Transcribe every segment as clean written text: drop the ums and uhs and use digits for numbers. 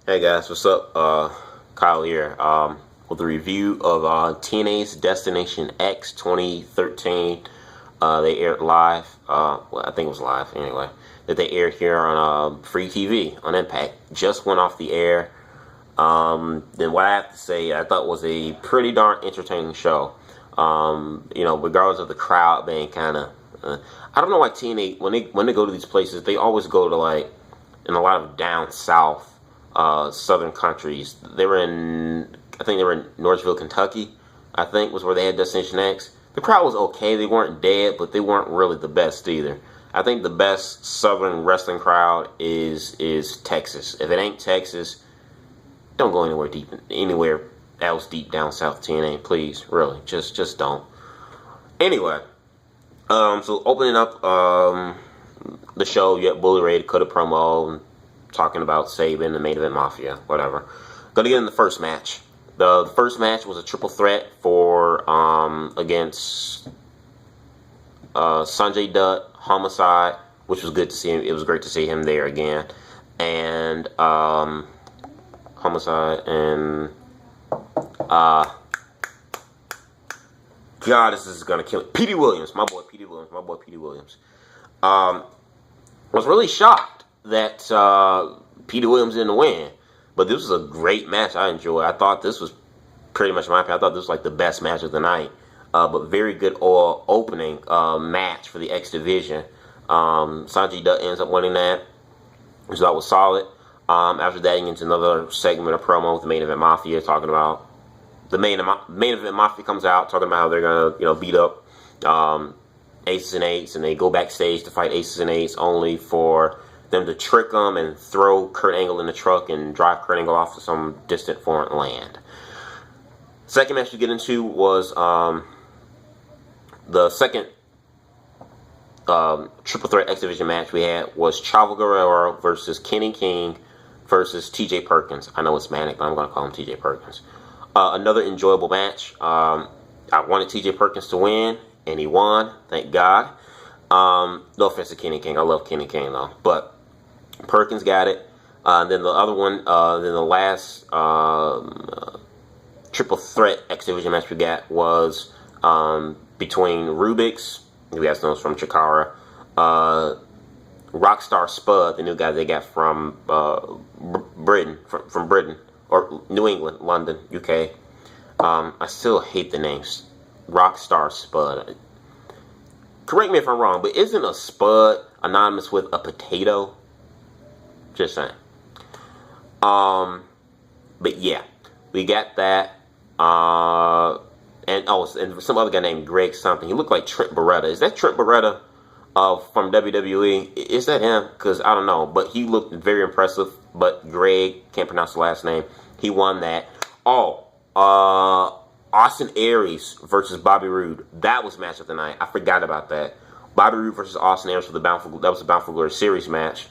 Hey guys, what's up? Kyle here with a review of TNA's Destination X 2013. They aired live. Well, I think it was live anyway. That they aired here on Free TV on Impact. Just went off the air. Then what I have to say, I thought was a pretty darn entertaining show. Regardless of the crowd being kind of, I don't know why TNA when they go to these places, they always go to like in a lot of down south. Southern countries. I think they were in Northville, Kentucky, I think was where they had Destination X. The crowd was okay. They weren't dead, but they weren't really the best either. I think the best Southern wrestling crowd is Texas. If it ain't Texas, don't go anywhere else deep down south TNA, please. Really, just don't. Anyway, so opening up the show, you had Bully Ray to cut a promo. Talking about Sabin, the main event Mafia, whatever. Gonna get in the first match. The first match was a triple threat for against Sanjay Dutt, Homicide, which was good to see him. It was great to see him there again, and Homicide and God, this is gonna kill me. Petey Williams, my boy Petey Williams. Was really shocked that Petey Williams didn't win. But this was a great match. I enjoyed. I thought this was pretty much my opinion. I thought this was like the best match of the night. But very good opening match for the X Division. Sanjay Dutt ends up winning that, which I thought was solid. After that, he gets another segment of promo with the main event Mafia, talking about the main event Mafia comes out, talking about how they're gonna beat up Aces and Eights, and they go backstage to fight Aces and Eights, only for them to trick them and throw Kurt Angle in the truck and drive Kurt Angle off to some distant foreign land. Second match we get into was the second triple threat X Division match we had was Chavo Guerrero versus Kenny King versus TJ Perkins. I know it's Manic, but I'm going to call him TJ Perkins. Another enjoyable match. I wanted TJ Perkins to win, and he won. Thank God. No offense to Kenny King. I love Kenny King, though. But Perkins got it. Then the other one, then the last triple threat X Division match we got was between Rubik's, you guys know from Chikara, Rockstar Spud, the new guy they got from Britain, from Britain, or New England, London, UK. I still hate the names. Rockstar Spud. Correct me if I'm wrong, but isn't a spud anonymous with a potato? Just saying. But yeah, we got that. And some other guy named Greg something. He looked like Trent Beretta. Is that Trent Beretta from WWE? Is that him? Because I don't know. But he looked very impressive. But Greg, can't pronounce the last name. He won that. Austin Aries versus Bobby Roode. That was match of the night. I forgot about that. Bobby Roode versus Austin Aries for that was the Bound for Glory series match.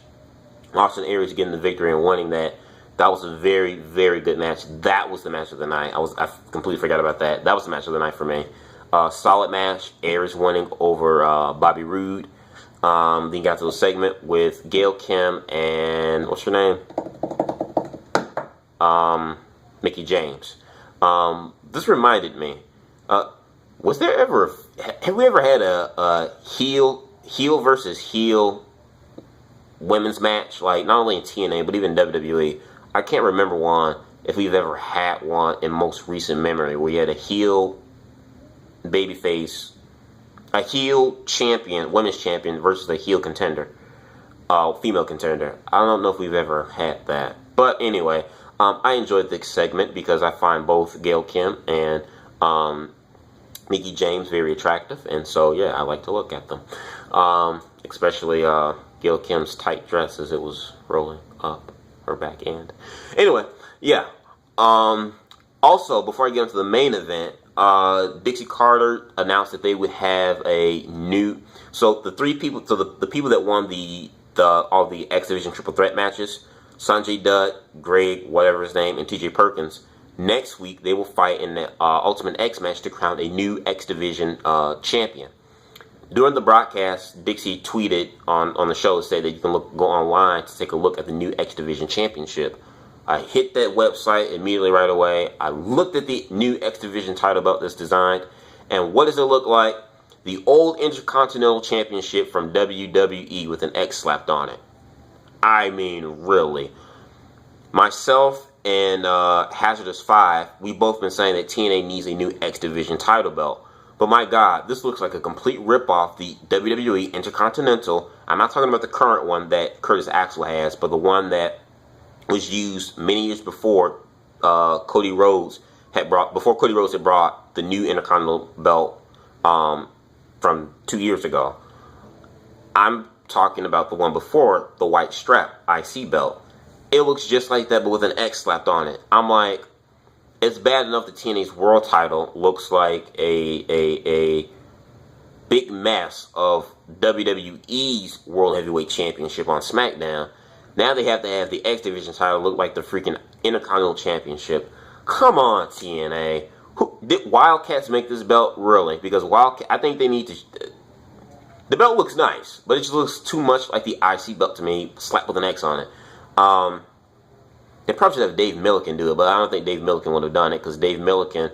Austin Aries getting the victory and winning that. That was a very, very good match. That was the match of the night. I completely forgot about that. That was the match of the night for me. Solid match. Aries winning over Bobby Roode. Then you got to a segment with Gail Kim and what's her name? Mickie James. This reminded me. Have we ever had a heel versus heel women's match, like not only in TNA but even WWE? I can't remember one, if we've ever had one in most recent memory, where you had a heel babyface, a heel champion, women's champion versus a heel contender, female contender. I don't know if we've ever had that, but anyway, I enjoyed this segment because I find both Gail Kim and Mickie James very attractive, and so yeah, I like to look at them, especially Gail Kim's tight dress as it was rolling up her back end. Anyway, yeah. Also, before I get into the main event, Dixie Carter announced that they would have a new. So the three people, so the people that won all the X Division triple threat matches, Sanjay Dutt, Greg, whatever his name, and TJ Perkins. Next week they will fight in the Ultimate X match to crown a new X Division champion. During the broadcast, Dixie tweeted on the show to say that you can go online to take a look at the new X Division Championship. I hit that website immediately right away. I looked at the new X Division title belt that's designed. And what does it look like? The old Intercontinental Championship from WWE with an X slapped on it. I mean, really. Myself and Hazardous 5, we've both been saying that TNA needs a new X Division title belt. But my God, this looks like a complete rip-off the WWE Intercontinental. I'm not talking about the current one that Curtis Axel has, but the one that was used many years before Cody Rhodes had brought the new Intercontinental belt from 2 years ago. I'm talking about the one before the white strap IC belt. It looks just like that, but with an X slapped on it. I'm like, it's bad enough that TNA's world title looks like a big mess of WWE's World Heavyweight Championship on SmackDown. Now they have to have the X Division title look like the freaking Intercontinental Championship. Come on, TNA. Did Wildcats make this belt? Really? Because I think they need to... The belt looks nice, but it just looks too much like the IC belt to me, slapped with an X on it. They probably should have Dave Milliken do it, but I don't think Dave Milliken would have done it, because Dave Milliken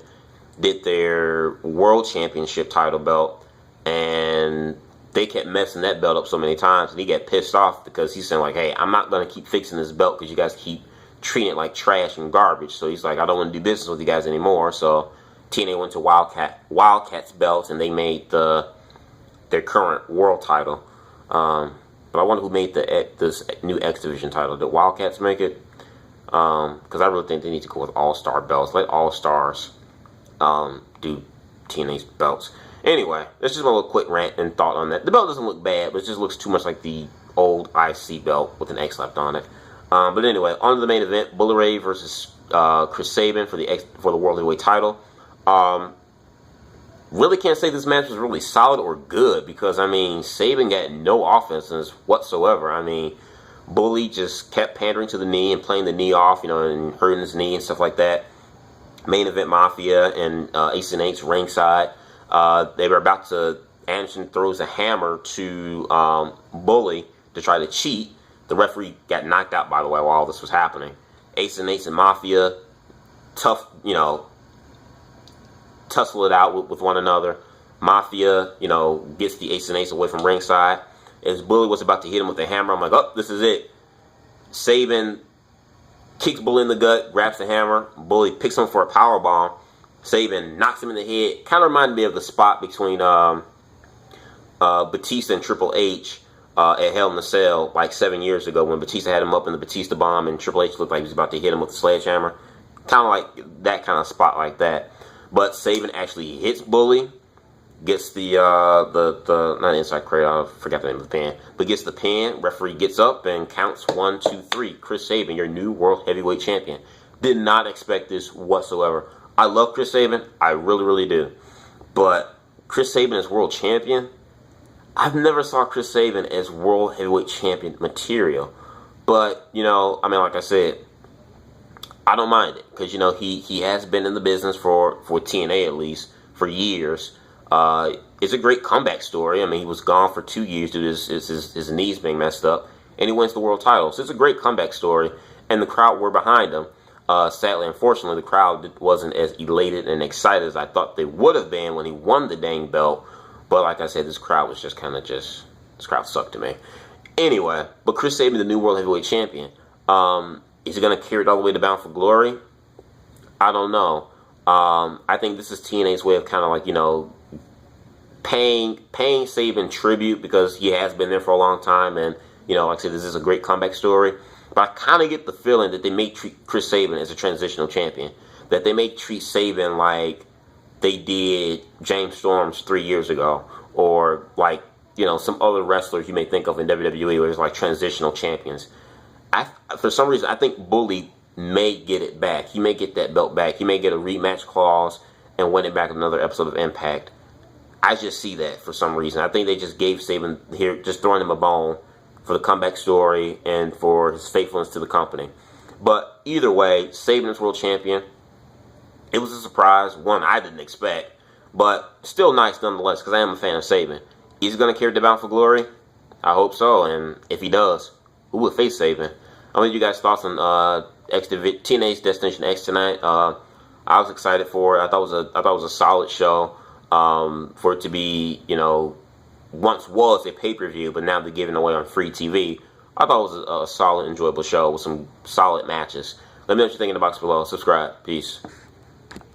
did their World Championship title belt, and they kept messing that belt up so many times, and he got pissed off because he's saying, like, hey, I'm not going to keep fixing this belt because you guys keep treating it like trash and garbage. So he's like, I don't want to do business with you guys anymore. So TNA went to Wildcats belts, and they made their current world title. But I wonder who made this new X Division title. Did Wildcats make it? Because I really think they need to go with All-Star belts. Let All-Stars do TNA's belts. Anyway, that's just my little quick rant and thought on that. The belt doesn't look bad, but it just looks too much like the old IC belt with an X slapped on it. But anyway, on to the main event: Bully Ray versus Chris Sabin for the World Heavyweight title. Really can't say this match was really solid or good, because I mean, Sabin got no offenses whatsoever. I mean, Bully just kept pandering to the knee and playing the knee off, and hurting his knee and stuff like that. Main Event Mafia and Ace and H ringside. They were about to... Anderson throws a hammer to Bully to try to cheat. The referee got knocked out, by the way, while all this was happening. Ace and Ace and Mafia tussle it out with one another. Mafia, gets the Ace and Ace away from ringside. As Bully was about to hit him with the hammer, I'm like, oh, this is it. Sabin kicks Bully in the gut, grabs the hammer. Bully picks him for a powerbomb. Sabin knocks him in the head. Kind of reminded me of the spot between Batista and Triple H at Hell in a Cell like 7 years ago, when Batista had him up in the Batista bomb and Triple H looked like he was about to hit him with a sledgehammer. Kind of like that kind of spot like that. But Sabin actually hits Bully, gets the not inside cradle, I forgot the name of the pin, but gets the pin. Referee gets up and counts 1, 2, 3. Chris Sabin, your new World Heavyweight Champion. Did not expect this whatsoever. I love Chris Sabin, I really, really do. But Chris Sabin as World Champion, I've never saw Chris Sabin as World Heavyweight Champion material. But, I mean, like I said, I don't mind it, because, he has been in the business for TNA at least, for years. It's a great comeback story. I mean, he was gone for 2 years due to his knees being messed up, and he wins the world title. So it's a great comeback story, and the crowd were behind him. Sadly, unfortunately, the crowd wasn't as elated and excited as I thought they would have been when he won the dang belt. But like I said, this crowd was this crowd sucked to me. Anyway, but Chris Sabin, the new World Heavyweight Champion, is he going to carry it all the way to Bound for Glory? I don't know. I think this is TNA's way of kind of like, paying Sabin tribute, because he has been there for a long time, and, like I said, this is a great comeback story. But I kind of get the feeling that they may treat Chris Sabin as a transitional champion. That they may treat Sabin like they did James Storms 3 years ago. Or like, some other wrestlers you may think of in WWE where it's like transitional champions. For some reason, I think Bully may get it back. He may get that belt back. He may get a rematch clause and win it back in another episode of Impact. I just see that for some reason. I think they just gave Sabin here, just throwing him a bone for the comeback story and for his faithfulness to the company. But either way, Sabin is world champion. It was a surprise, one I didn't expect, but still nice nonetheless, because I am a fan of Sabin. Is he going to carry the Bound for Glory? I hope so, and if he does, who will face Sabin? I want you guys' thoughts on TNA Destination X tonight. I was excited for it. I thought it was a solid show. For it to be, once was a pay-per-view, but now they're giving away on free TV. I thought it was a solid, enjoyable show with some solid matches. Let me know what you think in the box below. Subscribe. Peace.